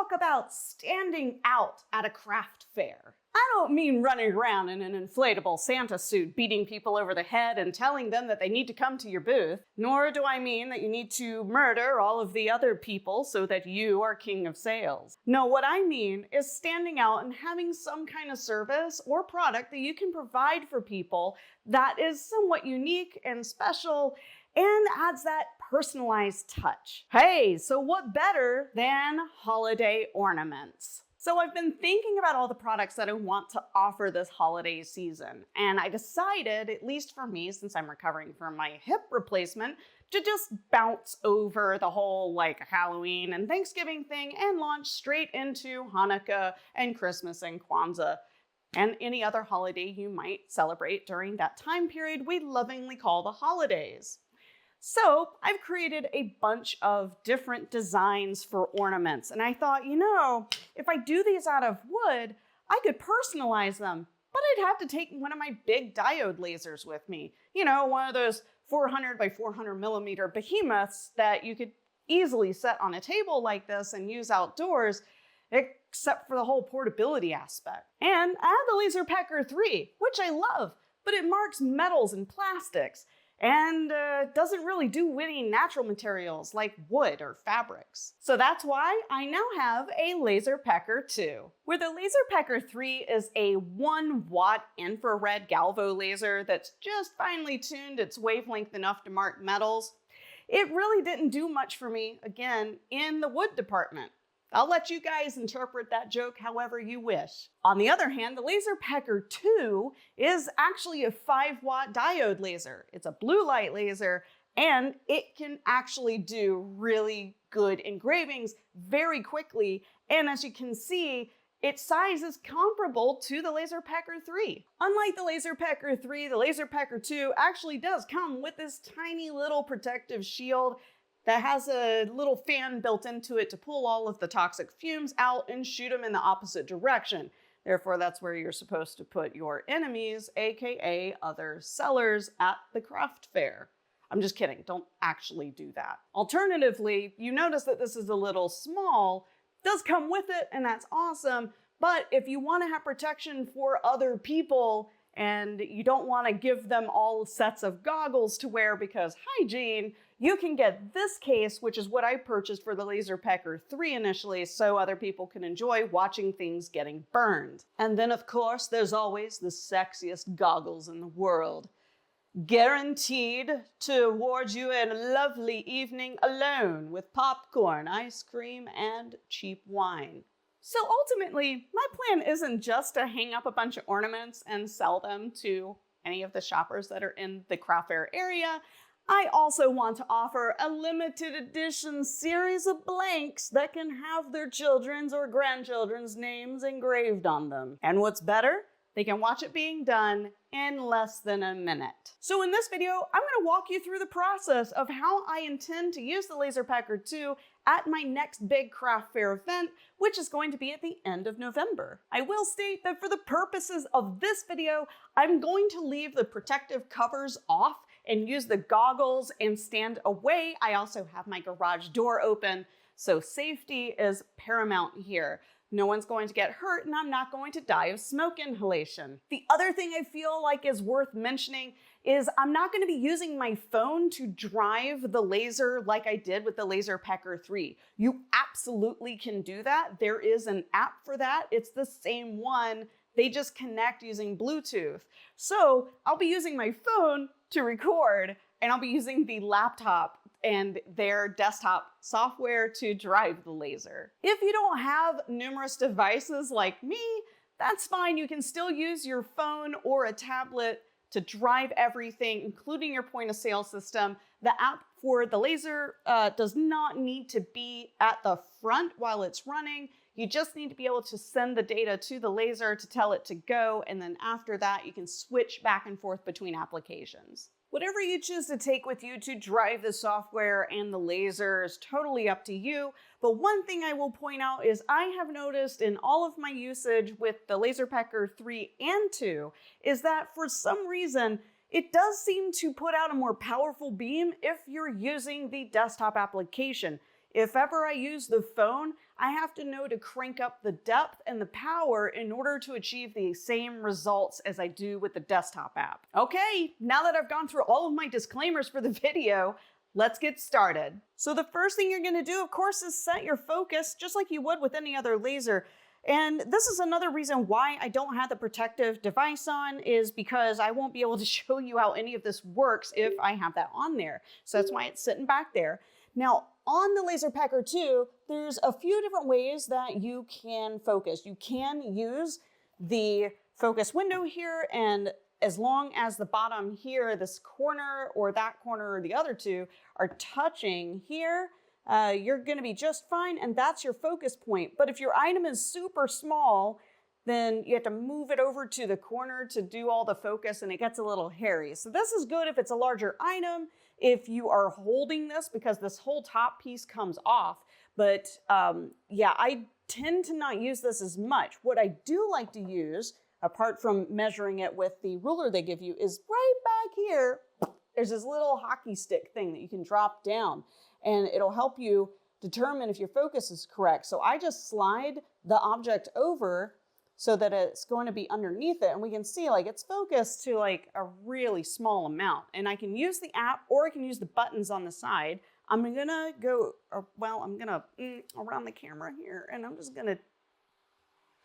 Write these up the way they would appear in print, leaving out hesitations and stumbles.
talk about standing out at a craft fair. I don't mean running around in an inflatable Santa suit beating people over the head and telling them that they need to come to your booth, nor do I mean that you need to murder all of the other people so that you are king of sales. No, what I mean is standing out and having some kind of service or product that you can provide for people that is somewhat unique and special and adds that personalized touch. Hey, so what better than holiday ornaments? So I've been thinking about all the products that I want to offer this holiday season, and I decided, at least for me, since I'm recovering from my hip replacement, to just bounce over the whole Halloween and Thanksgiving thing and launch straight into Hanukkah and Christmas and Kwanzaa and any other holiday you might celebrate during that time period we lovingly call the holidays. So I've created a bunch of different designs for ornaments, and I thought, if I do these out of wood, I could personalize them, but I'd have to take one of my big diode lasers with me. One of those 400 by 400 millimeter behemoths that you could easily set on a table like this and use outdoors, except for the whole portability aspect. And I have the LaserPecker2, which I love, but it marks metals and plastics, and doesn't really do any natural materials like wood or fabrics. So that's why I now have a LaserPecker2. Where the LaserPecker2 is a 1-watt infrared galvo laser that's just finely tuned its wavelength enough to mark metals, it really didn't do much for me, again, in the wood department. I'll let you guys interpret that joke however you wish. On the other hand, the LaserPecker2 is actually a 5-watt diode laser. It's a blue light laser, and it can actually do really good engravings very quickly. And as you can see, its size is comparable to the LaserPecker2. Unlike the LaserPecker2, the LaserPecker2 actually does come with this tiny little protective shield that has a little fan built into it to pull all of the toxic fumes out and shoot them in the opposite direction. Therefore, that's where you're supposed to put your enemies, aka other sellers, at the craft fair. I'm just kidding, don't actually do that. Alternatively, you notice that this is a little small, does come with it, and that's awesome, but if you want to have protection for other people and you don't want to give them all sets of goggles to wear because hygiene, you can get this case, which is what I purchased for the LaserPecker2 initially, so other people can enjoy watching things getting burned. And then, of course, there's always the sexiest goggles in the world. Guaranteed to award you a lovely evening alone with popcorn, ice cream, and cheap wine. So ultimately, my plan isn't just to hang up a bunch of ornaments and sell them to any of the shoppers that are in the craft fair area. I also want to offer a limited edition series of blanks that can have their children's or grandchildren's names engraved on them. And what's better? They can watch it being done in less than a minute. So in this video, I'm going to walk you through the process of how I intend to use the LaserPecker2 at my next big craft fair event, which is going to be at the end of November. I will state that for the purposes of this video, I'm going to leave the protective covers off and use the goggles and stand away. I also have my garage door open, so safety is paramount here. No one's going to get hurt, and I'm not going to die of smoke inhalation. The other thing I feel like is worth mentioning is I'm not going to be using my phone to drive the laser like I did with the LaserPecker2. You absolutely can do that. There is an app for that. It's the same one. They just connect using Bluetooth. So I'll be using my phone to record, and I'll be using the laptop and their desktop software to drive the laser. If you don't have numerous devices like me, that's fine. You can still use your phone or a tablet to drive everything, including your point of sale system. The app for the laser does not need to be at the front while it's running. You just need to be able to send the data to the laser to tell it to go, and then after that, you can switch back and forth between applications. Whatever you choose to take with you to drive the software and the laser is totally up to you, but one thing I will point out is I have noticed in all of my usage with the LaserPecker2 and 2 is that for some reason, it does seem to put out a more powerful beam if you're using the desktop application. If ever I use the phone, I have to know to crank up the depth and the power in order to achieve the same results as I do with the desktop app. Okay, now that I've gone through all of my disclaimers for the video, let's get started. So the first thing you're going to do, of course, is set your focus just like you would with any other laser. And this is another reason why I don't have the protective device on, is because I won't be able to show you how any of this works if I have that on there. So that's why it's sitting back there. Now, on the LaserPecker2, there's a few different ways that you can focus. You can use the focus window here, and as long as the bottom here, this corner or that corner or the other two are touching here, you're going to be just fine, and that's your focus point. But if your item is super small, then you have to move it over to the corner to do all the focus, and it gets a little hairy. So this is good if it's a larger item, if you are holding this, because this whole top piece comes off. But yeah, I tend to not use this as much. What I do like to use, apart from measuring it with the ruler they give you, is right back here. There's this little hockey stick thing that you can drop down, and it'll help you determine if your focus is correct. So I just slide the object over so that it's going to be underneath it, and we can see like it's focused to like a really small amount. And I can use the app, or I can use the buttons on the side. I'm gonna go, I'm gonna around the camera here, and I'm just gonna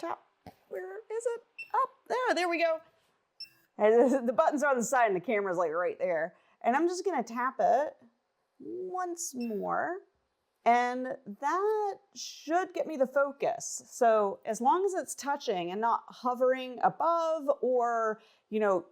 tap. Where is it? Up there we go. And the buttons are on the side and the camera's like right there. And I'm just gonna tap it once more, and that should get me the focus. So as long as it's touching and not hovering above or,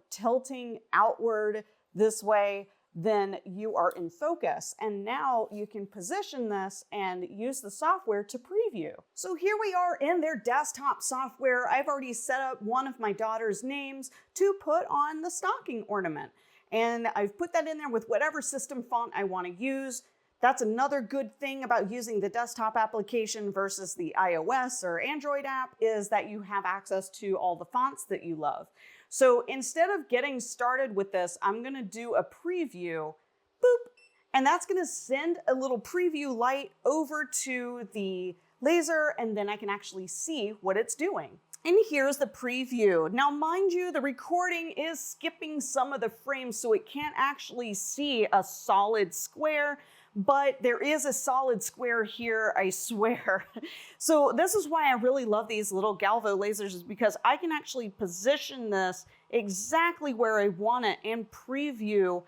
tilting outward this way, then you are in focus. And now you can position this and use the software to preview. So here we are in their desktop software. I've already set up one of my daughter's names to put on the stocking ornament. And I've put that in there with whatever system font I want to use. That's another good thing about using the desktop application versus the iOS or Android app, is that you have access to all the fonts that you love. So instead of getting started with this, I'm gonna do a preview, boop, and that's gonna send a little preview light over to the laser, and then I can actually see what it's doing. And here's the preview. Now, mind you, the recording is skipping some of the frames, so it can't actually see a solid square, but there is a solid square here, I swear. So this is why I really love these little Galvo lasers, is because I can actually position this exactly where I want it and preview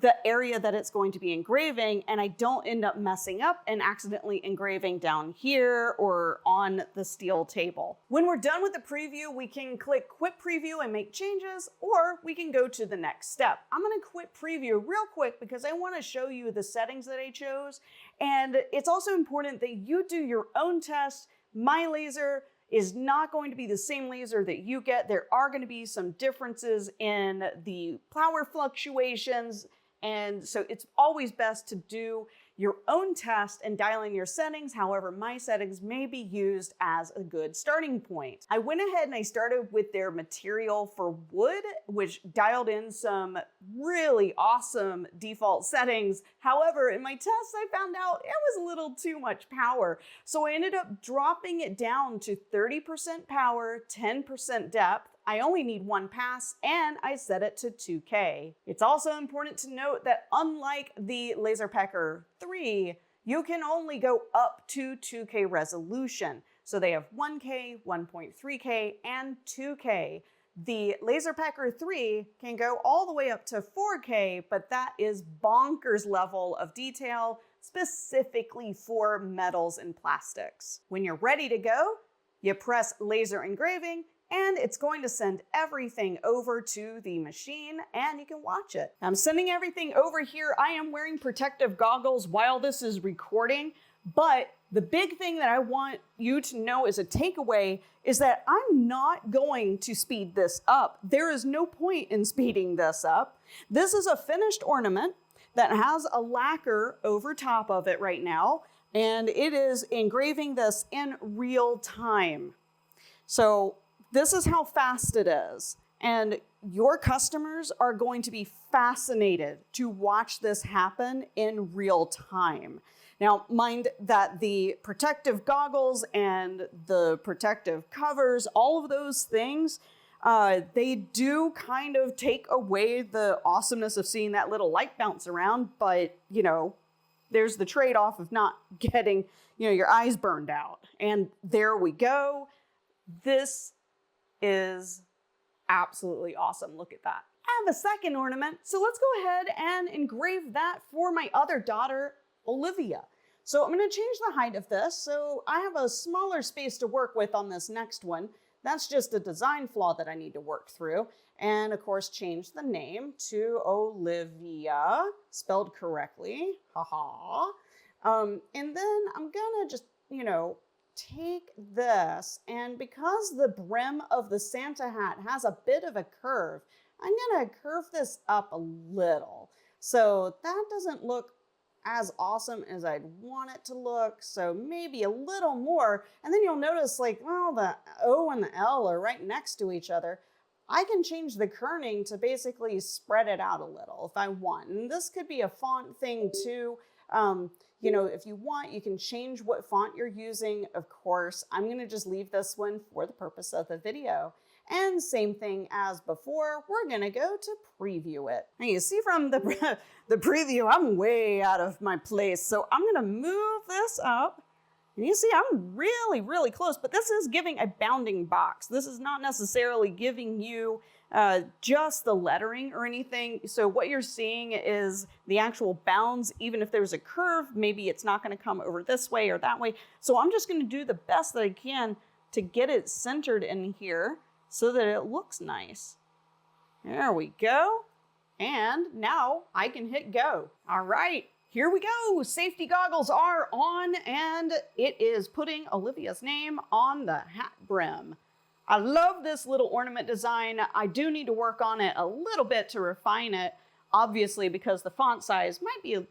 the area that it's going to be engraving, and I don't end up messing up and accidentally engraving down here or on the steel table. When we're done with the preview, we can click Quit Preview and make changes, or we can go to the next step. I'm gonna quit preview real quick because I wanna show you the settings that I chose, and it's also important that you do your own test. My laser is not going to be the same laser that you get. There are going to be some differences in the power fluctuations, and so it's always best to do your own test and dial in your settings. However, my settings may be used as a good starting point. I went ahead and I started with their material for wood, which dialed in some really awesome default settings. However, in my tests, I found out it was a little too much power. So I ended up dropping it down to 30% power, 10% depth. I only need one pass, and I set it to 2K. It's also important to note that unlike the LaserPecker2, you can only go up to 2K resolution. So they have 1K, 1.3K, and 2K. The LaserPecker2 can go all the way up to 4K, but that is bonkers level of detail, specifically for metals and plastics. When you're ready to go, you press laser engraving, and it's going to send everything over to the machine, and you can watch it. I'm sending everything over here. I am wearing protective goggles while this is recording, but the big thing that I want you to know as a takeaway is that I'm not going to speed this up. There is no point in speeding this up. This is a finished ornament that has a lacquer over top of it right now, and it is engraving this in real time. So this is how fast it is. And your customers are going to be fascinated to watch this happen in real time. Now, mind that the protective goggles and the protective covers, all of those things, they do kind of take away the awesomeness of seeing that little light bounce around, but, you know, there's the trade-off of not getting, you know, your eyes burned out. And there we go. This is absolutely awesome. Look at that. I have a second ornament, so let's go ahead and engrave that for my other daughter, Olivia. So I'm going to change the height of this, so I have a smaller space to work with on this next one. That's just a design flaw that I need to work through. And of course, change the name to Olivia, spelled correctly, haha. And then I'm gonna just, you know, take this, and because the brim of the Santa hat has a bit of a curve, I'm gonna curve this up a little. So that doesn't look as awesome as I'd want it to look, so maybe a little more. And then you'll notice, like, well, the O and the L are right next to each other. I can change the kerning to basically spread it out a little if I want. And this could be a font thing too. You know, if you want, you can change what font you're using. Of course, I'm gonna just leave this one for the purpose of the video. And same thing as before, we're gonna go to preview it. And you see from the preview, I'm way out of my place. So I'm gonna move this up. And you see, I'm really, really close, but this is giving a bounding box. This is not necessarily giving you just the lettering or anything. So what you're seeing is the actual bounds. Even if there's a curve, maybe it's not gonna come over this way or that way. So I'm just gonna do the best that I can to get it centered in here so that it looks nice. There we go. And now I can hit go. All right, here we go. Safety goggles are on, and it is putting Olivia's name on the hat brim. I love this little ornament design. I do need to work on it a little bit to refine it, obviously, because the font size might be a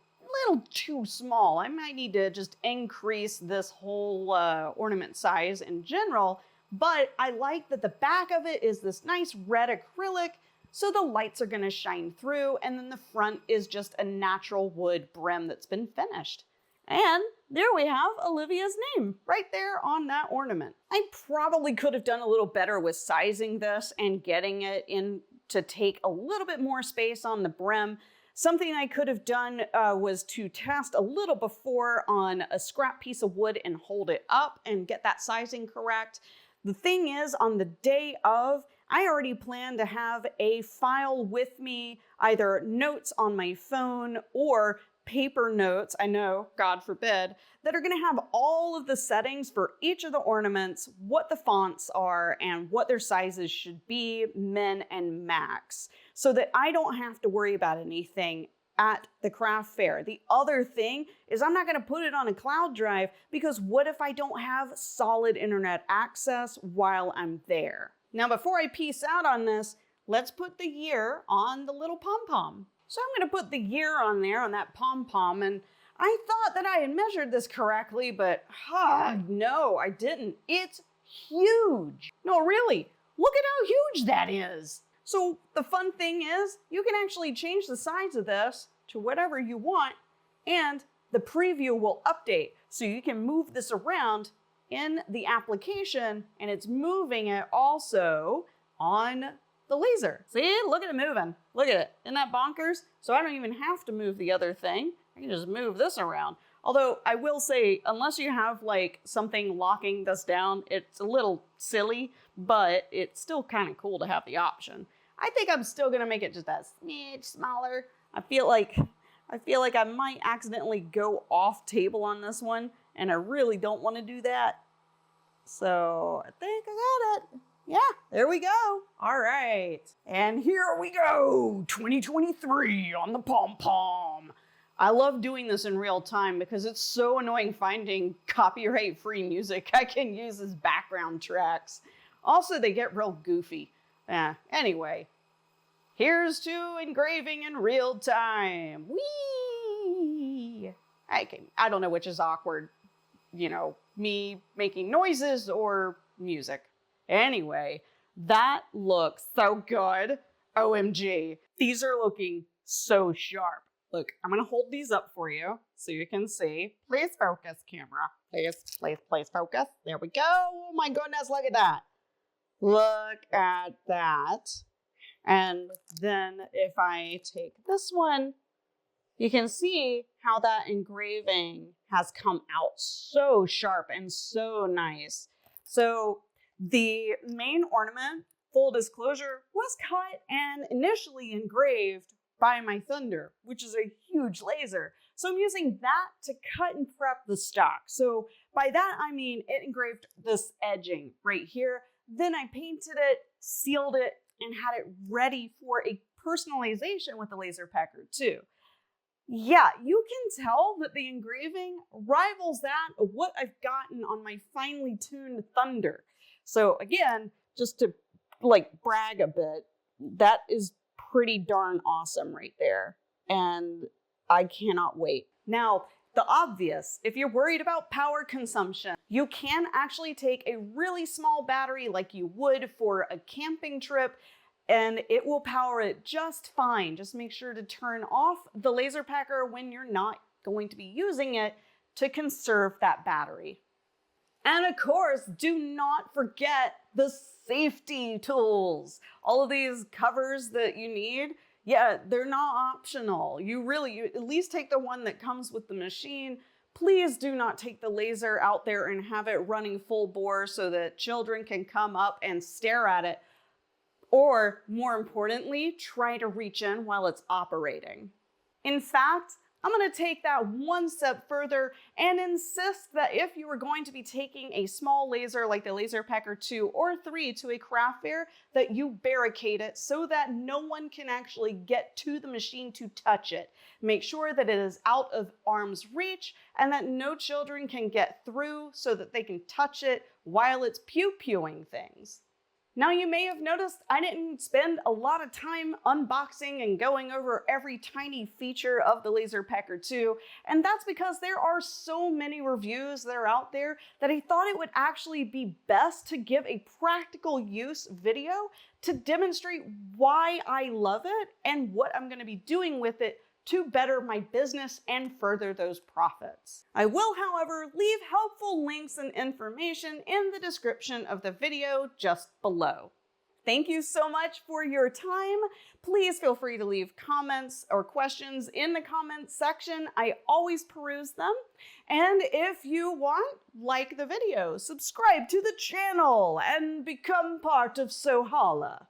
little too small. I might need to just increase this whole ornament size in general, but I like that the back of it is this nice red acrylic, so the lights are gonna shine through, and then the front is just a natural wood brim that's been finished. And there we have Olivia's name right there on that ornament. I probably could have done a little better with sizing this and getting it in to take a little bit more space on the brim. Something I could have done was to test a little before on a scrap piece of wood and hold it up and get that sizing correct. The thing is, on the day of, I already plan to have a file with me, either notes on my phone or paper notes, I know, God forbid, that are gonna have all of the settings for each of the ornaments, what the fonts are, and what their sizes should be, min and max, so that I don't have to worry about anything at the craft fair. The other thing is I'm not gonna put it on a cloud drive, because what if I don't have solid internet access while I'm there? Now, before I peace out on this, let's put the year on the little pom-pom. So I'm gonna put the year on there on that pom-pom, and I thought that I had measured this correctly, but no, I didn't. It's huge. No, really, look at how huge that is. So the fun thing is, you can actually change the size of this to whatever you want, and the preview will update. So you can move this around in the application, and it's moving it also on the laser. See, look at it moving. Look at it, isn't that bonkers? So I don't even have to move the other thing. I can just move this around. Although I will say, unless you have like something locking this down, it's a little silly, but it's still kind of cool to have the option. I think I'm still gonna make it just a smidge smaller. I feel like I might accidentally go off table on this one, and I really don't want to do that. So I think I got it. Yeah, there we go. All right. And here we go. 2023 on the pom-pom. I love doing this in real time because it's so annoying finding copyright-free music I can use as background tracks. Also, they get real goofy. Anyway, here's to engraving in real time. Whee! I don't know which is awkward. You know, me making noises or music. Anyway, that looks so good. OMG. These are looking so sharp. look, I'm gonna hold these up for you so you can see. Please focus, camera. Please focus. There we go. Oh my goodness, look at that. Look at that. And then if I take this one, you can see how that engraving has come out so sharp and so nice. So the main ornament, full disclosure, was cut and initially engraved by my Thunder, which is a huge laser. So I'm using that to cut and prep the stock. So by that, I mean it engraved this edging right here. Then I painted it, sealed it, and had it ready for a personalization with the LaserPecker2. Yeah, you can tell that the engraving rivals that of what I've gotten on my finely tuned Thunder. So again, just to brag a bit, that is pretty darn awesome right there. And I cannot wait. Now, the obvious, if you're worried about power consumption, you can actually take a really small battery like you would for a camping trip, and it will power it just fine. Just make sure to turn off the LaserPecker when you're not going to be using it to conserve that battery. And of course, do not forget the safety tools. All of these covers that you need, yeah, they're not optional. You at least take the one that comes with the machine. Please do not take the laser out there and have it running full bore so that children can come up and stare at it. Or, more importantly, try to reach in while it's operating. In fact, I'm going to take that one step further and insist that if you are going to be taking a small laser like the LaserPecker2 or 3 to a craft fair, that you barricade it so that no one can actually get to the machine to touch it. Make sure that it is out of arm's reach and that no children can get through so that they can touch it while it's pew-pewing things. Now, you may have noticed I didn't spend a lot of time unboxing and going over every tiny feature of the LaserPecker2, and that's because there are so many reviews that are out there that I thought it would actually be best to give a practical use video to demonstrate why I love it and what I'm going to be doing with it to better my business and further those profits. I will, however, leave helpful links and information in the description of the video just below. Thank you so much for your time. Please feel free to leave comments or questions in the comments section. I always peruse them. And if you want, like the video, subscribe to the channel, and become part of Sohala.